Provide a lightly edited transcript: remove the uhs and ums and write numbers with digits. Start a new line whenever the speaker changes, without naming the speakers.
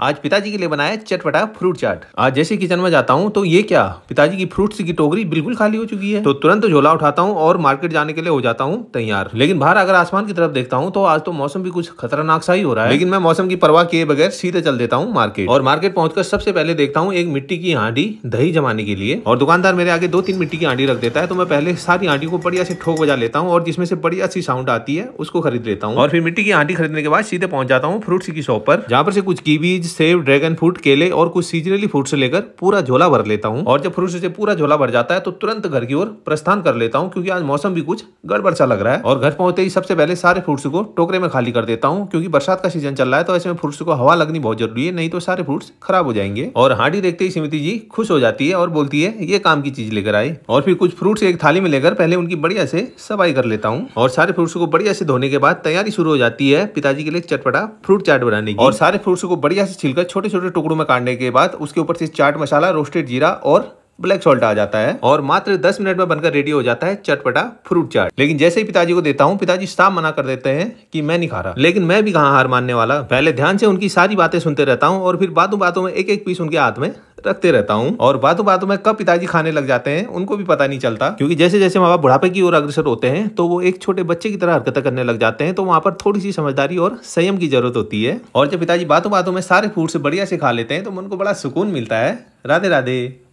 आज पिताजी के लिए बनाया चटपटा फ्रूट चाट। आज जैसे किचन में जाता हूँ तो ये क्या, पिताजी की फ्रूट्स की टोकरी बिल्कुल खाली हो चुकी है। तो तुरंत झोला उठाता हूँ और मार्केट जाने के लिए हो जाता हूँ तैयार। लेकिन बाहर अगर आसमान की तरफ देखता हूँ तो आज तो मौसम भी कुछ खतरनाक सा ही हो रहा है। लेकिन मैं मौसम की परवाह किए बगैर सीधे चल देता हूँ मार्केट। और मार्केट पहुंचकर सबसे पहले देखता हूँ एक मिट्टी की हांडी दही जमाने के लिए। और दुकानदार मेरे आगे 2-3 मिट्टी की हांडी रख देता है। तो मैं पहले सारी हांडी को बढ़िया से ठोक बजा लेता हूँ और जिसमें से बढ़िया सी साउंड आती है उसको खरीद लेता हूँ। और फिर मिट्टी की हांडी खरीदने के बाद सीधे पहुंच जाता हूँ फ्रूट्स की शॉप पर, जहाँ पर से कुछ कीवीज, सेब, ड्रैगन फ्रूट, केले और कुछ सीजनली फ्रूट से लेकर पूरा झोला भर लेता हूँ। और जब फ्रूट से पूरा झोला भर जाता है तो तुरंत घर की ओर प्रस्थान कर लेता हूँ, क्योंकि आज मौसम भी कुछ गड़बड़ सा लग रहा है। और घर पहुंचते ही सबसे पहले सारे फ्रूट्स को टोकरे में खाली कर देता हूँ, क्योंकि बरसात का सीजन चल रहा है तो ऐसे में फ्रूट्स को हवा लगनी बहुत जरूरी है, नहीं तो सारे फ्रूट्स खराब हो जाएंगे। और हांडी देखते ही समिति जी खुश हो जाती है और बोलती है ये काम की चीज लेकर आए। और फिर कुछ फ्रूट्स एक थाली में लेकर पहले उनकी बढ़िया से सफाई कर लेता हूँ। और सारे फ्रूट्स को बढ़िया से धोने के बाद तैयारी शुरू हो जाती है पिताजी के लिए चटपटा फ्रूट चाट बनाने की। और सारे फ्रूट्स को बढ़िया से छिलकर छोटे छोटे टुकड़ों में काटने के बाद उसके ऊपर से चाट मसाला, रोस्टेड जीरा और ब्लैक सॉल्ट आ जाता है और मात्र 10 मिनट में बनकर रेडी हो जाता है चटपटा फ्रूट चाट। लेकिन जैसे ही पिताजी को देता हूँ, पिताजी साफ मना कर देते हैं कि मैं नहीं खा रहा। लेकिन मैं भी कहाँ हार मानने वाला, पहले ध्यान से उनकी सारी बातें सुनते रहता हूँ और फिर बातों बातों में एक एक पीस उनके हाथ में रखते रहता हूँ। और बातों बातों में कब पिताजी खाने लग जाते हैं उनको भी पता नहीं चलता, क्योंकि जैसे जैसे माँ बाप बुढ़ापे की ओर अग्रसर होते हैं तो वो एक छोटे बच्चे की तरह हरकतें करने लग जाते हैं। तो वहाँ पर थोड़ी सी समझदारी और संयम की जरूरत होती है। और जब पिताजी बातों बातों में सारे फूड से बढ़िया से खा लेते हैं तो मन को बड़ा सुकून मिलता है। राधे राधे।